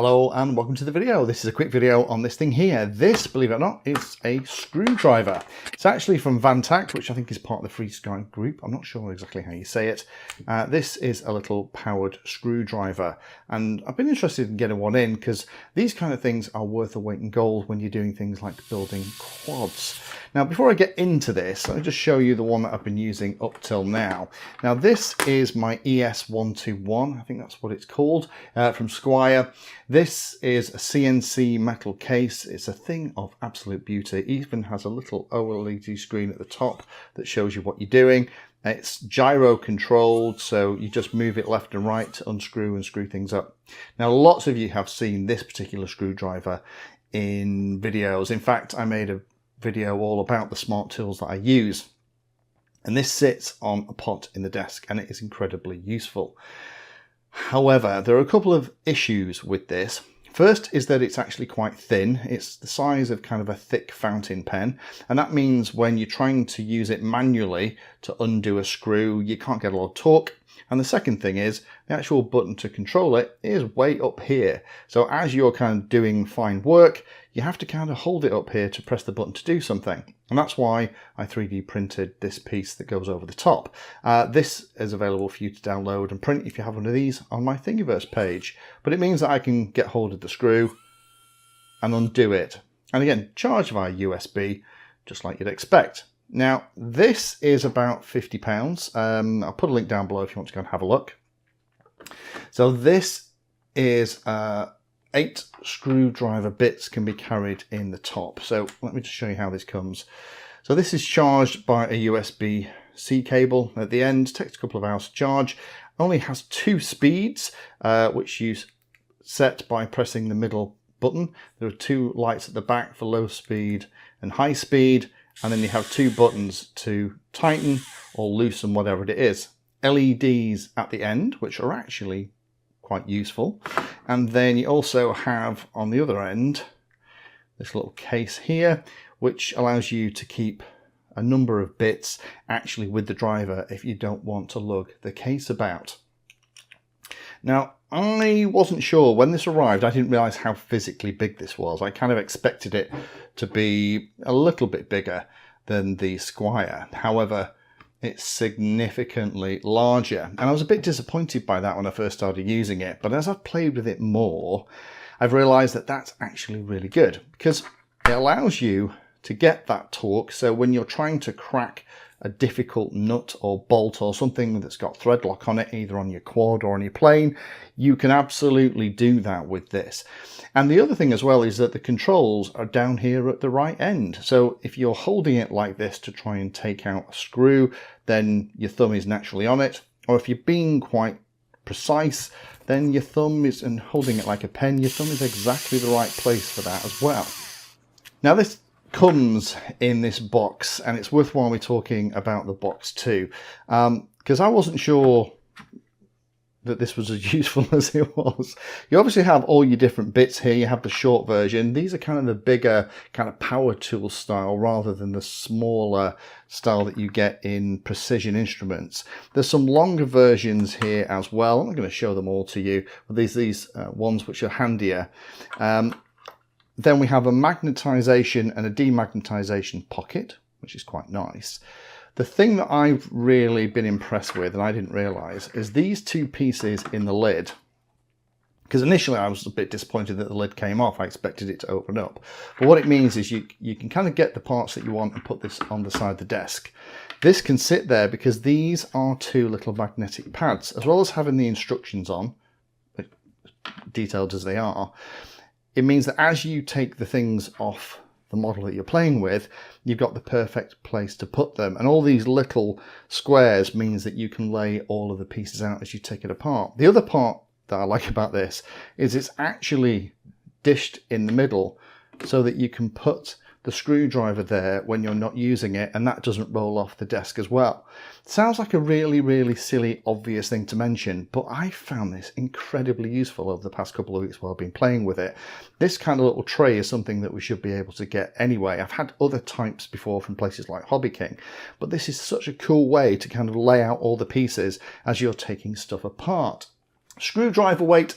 Hello and welcome to the video. This is a quick video on this thing here. This, believe it or not, is a screwdriver. It's actually from VANTAC, which I think is part of the Free Squire group. I'm not sure exactly how you say it. This is a little powered screwdriver, and I've been interested in getting one in because these kind of things are worth a weight in gold when you're doing things like building quads. Now, before I get into this, let me just show you the one that I've been using up till now. Now, this is my ES121, I think that's what it's called, from Squire. This is a CNC metal case. It's a thing of absolute beauty. It even has a little OLED screen at the top that shows you what you're doing. It's gyro controlled, so you just move it left and right to unscrew and screw things up. Now, lots of you have seen this particular screwdriver in videos. In fact, I made a video all about the smart tools that I use. And this sits on a pot in the desk and it is incredibly useful. However, there are a couple of issues with this. First is that it's actually quite thin. It's the size of kind of a thick fountain pen, and that means when you're trying to use it manually to undo a screw, you can't get a lot of torque. And the second thing is the actual button to control it is way up here. So as you're kind of doing fine work, you have to kind of hold it up here to press the button to do something. And that's why I 3D printed this piece that goes over the top. This is available for you to download and print if you have one of these on my Thingiverse page. But it means that I can get hold of the screw and undo it. And again, charge via USB, just like you'd expect. Now, this is about £50. I'll put a link down below if you want to go and have a look. So this is 8 screwdriver bits can be carried in the top. So let me just show you how this comes. So this is charged by a USB-C cable at the end. Takes a couple of hours to charge. Only has 2 speeds, which you set by pressing the middle button. There are 2 lights at the back for low speed and high speed. And then you have 2 buttons to tighten or loosen whatever it is. LEDs at the end, which are actually quite useful. And then you also have on the other end this little case here, which allows you to keep a number of bits actually with the driver if you don't want to lug the case about. Now, I wasn't sure when this arrived. I didn't realize how physically big this was. I kind of expected it to be a little bit bigger than the Squire. However, it's significantly larger. And I was a bit disappointed by that when I first started using it. But as I've played with it more, I've realized that that's actually really good because it allows you to get that torque. So when you're trying to crack a difficult nut or bolt or something that's got thread lock on it, either on your quad or on your plane, you can absolutely do that with this. And the other thing as well is that the controls are down here at the right end. So if you're holding it like this to try and take out a screw, then your thumb is naturally on it. Or if you're being quite precise, then your thumb is, and holding it like a pen, your thumb is exactly the right place for that as well. Now this comes in this box, and it's worthwhile me talking about the box too, because I wasn't sure that this was as useful as it was. You obviously have all your different bits here. You have the short version. These are kind of the bigger kind of power tool style rather than the smaller style that you get in precision instruments. There's some longer versions here as well. I'm not going to show them all to you, but these ones which are handier. Then we have a magnetization and a demagnetization pocket, which is quite nice. The thing that I've really been impressed with, and I didn't realize, is these 2 pieces in the lid. Because initially I was a bit disappointed that the lid came off. I expected it to open up. But what it means is you can kind of get the parts that you want and put this on the side of the desk. This can sit there because these are 2 little magnetic pads, as well as having the instructions on, detailed as they are. It means that as you take the things off the model that you're playing with, you've got the perfect place to put them. And all these little squares means that you can lay all of the pieces out as you take it apart. The other part that I like about this is it's actually dished in the middle so that you can put the screwdriver there when you're not using it, and that doesn't roll off the desk as well. It sounds like a really, really silly, obvious thing to mention, but I found this incredibly useful over the past couple of weeks while I've been playing with it. This kind of little tray is something that we should be able to get anyway. I've had other types before from places like Hobby King, but this is such a cool way to kind of lay out all the pieces as you're taking stuff apart. Screwdriver weight,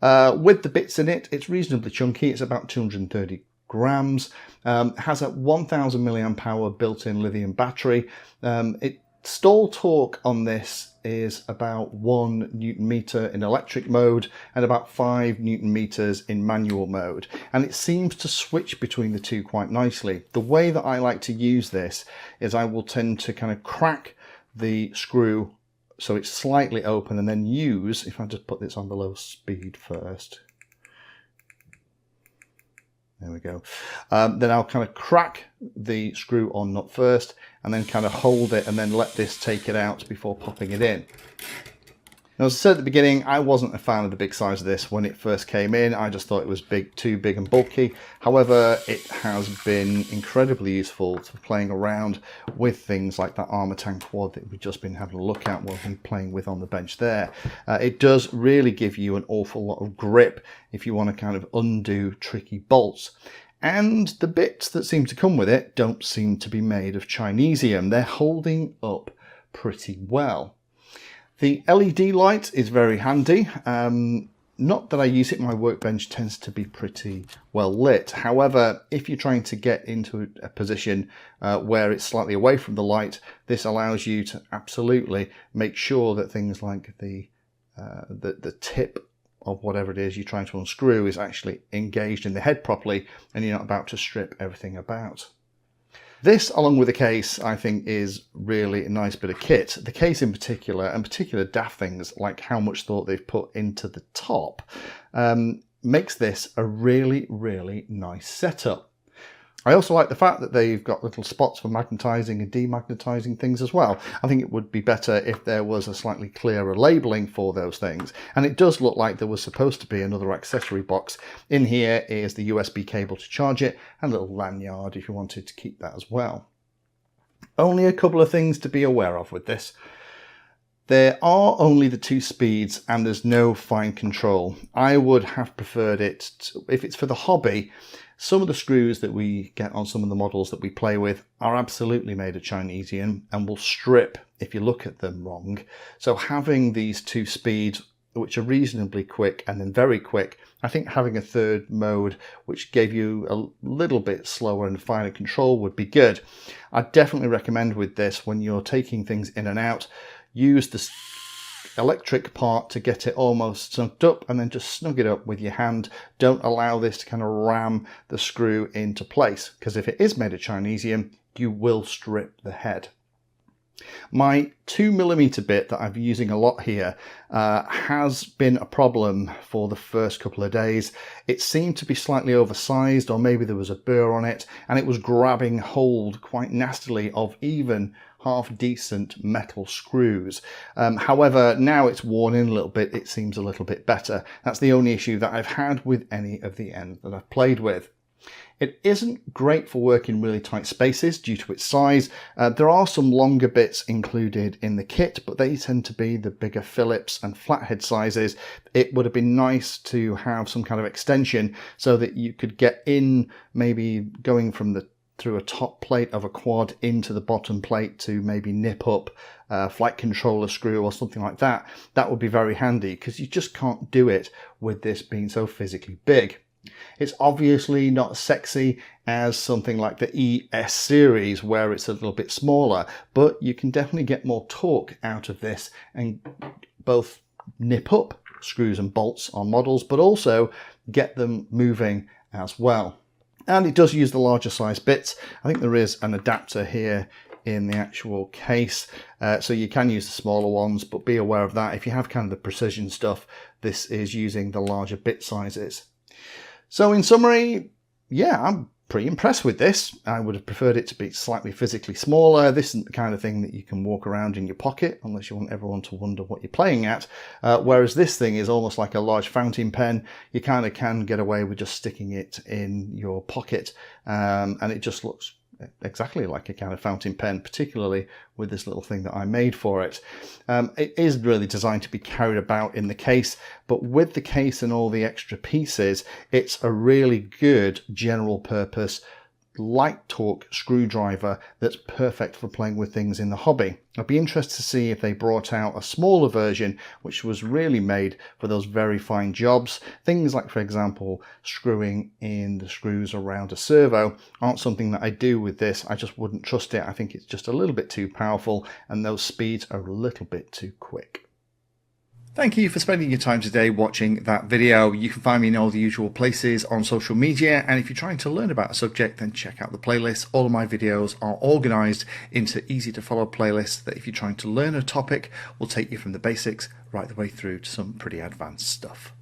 With the bits in it, it's reasonably chunky. It's about 230 grams. Has a 1000 milliamp hour built-in lithium battery. Stall torque on this is about 1 Newton meter in electric mode and about 5 Newton meters in manual mode. And it seems to switch between the two quite nicely. The way that I like to use this is I will tend to kind of crack the screw so it's slightly open and then use, if I just put this on the low speed first. There we go. Then I'll kind of crack the screw on nut first and then kind of hold it and then let this take it out before popping it in. Now, as I said at the beginning, I wasn't a fan of the big size of this when it first came in. I just thought it was too big and bulky. However, it has been incredibly useful for playing around with things like that armor tank quad that we've just been having a look at while we're playing with on the bench there. It does really give you an awful lot of grip if you want to kind of undo tricky bolts. And the bits that seem to come with it don't seem to be made of Chinesium. They're holding up pretty well. The LED light is very handy. Not that I use it, my workbench tends to be pretty well lit. However, if you're trying to get into a position where it's slightly away from the light, this allows you to absolutely make sure that things like the tip of whatever it is you're trying to unscrew is actually engaged in the head properly and you're not about to strip everything about. This, along with the case, I think is really a nice bit of kit. The case in particular, and particular daft things like how much thought they've put into the top, makes this a really, really nice setup. I also like the fact that they've got little spots for magnetizing and demagnetizing things as well. I think it would be better if there was a slightly clearer labeling for those things. And it does look like there was supposed to be another accessory box. In here is the USB cable to charge it and a little lanyard if you wanted to keep that as well. Only a couple of things to be aware of with this. There are only the 2 speeds and there's no fine control. I would have preferred it to, if it's for the hobby. Some of the screws that we get on some of the models that we play with are absolutely made of Chinesium and will strip if you look at them wrong. So having these 2 speeds, which are reasonably quick and then very quick, I think having a third mode which gave you a little bit slower and finer control would be good. I definitely recommend with this, when you're taking things in and out, use the electric part to get it almost snugged up and then just snug it up with your hand. Don't allow this to kind of ram the screw into place, because if it is made of Chinesium, you will strip the head. My 2mm bit that I'm using a lot here has been a problem for the first couple of days. It seemed to be slightly oversized, or maybe there was a burr on it, and it was grabbing hold quite nastily of even half-decent metal screws. However, now it's worn in a little bit, it seems a little bit better. That's the only issue that I've had with any of the ends that I've played with. It isn't great for working really tight spaces due to its size. There are some longer bits included in the kit, but they tend to be the bigger Phillips and flathead sizes. It would have been nice to have some kind of extension so that you could get in, maybe going from through a top plate of a quad into the bottom plate to maybe nip up a flight controller screw or something like that. That would be very handy, because you just can't do it with this being so physically big. It's obviously not as sexy as something like the ES series, where it's a little bit smaller, but you can definitely get more torque out of this and both nip up screws and bolts on models, but also get them moving as well. And it does use the larger size bits. I think there is an adapter here in the actual case, so you can use the smaller ones, but be aware of that. If you have kind of the precision stuff, this is using the larger bit sizes. So in summary, yeah, I'm pretty impressed with this. I would have preferred it to be slightly physically smaller. This isn't the kind of thing that you can walk around in your pocket unless you want everyone to wonder what you're playing at. Whereas this thing is almost like a large fountain pen. You kind of can get away with just sticking it in your pocket, and it just looks exactly like a kind of fountain pen, particularly with this little thing that I made for it. It is really designed to be carried about in the case, but with the case and all the extra pieces, it's a really good general purpose light torque screwdriver that's perfect for playing with things in the hobby. I'd be interested to see if they brought out a smaller version which was really made for those very fine jobs. Things like, for example, screwing in the screws around a servo aren't something that I do with this. I just wouldn't trust it. I think it's just a little bit too powerful and those speeds are a little bit too quick. Thank you for spending your time today watching that video. You can find me in all the usual places on social media, and if you're trying to learn about a subject, then check out the playlist. All of my videos are organized into easy to follow playlists that, if you're trying to learn a topic, will take you from the basics right the way through to some pretty advanced stuff.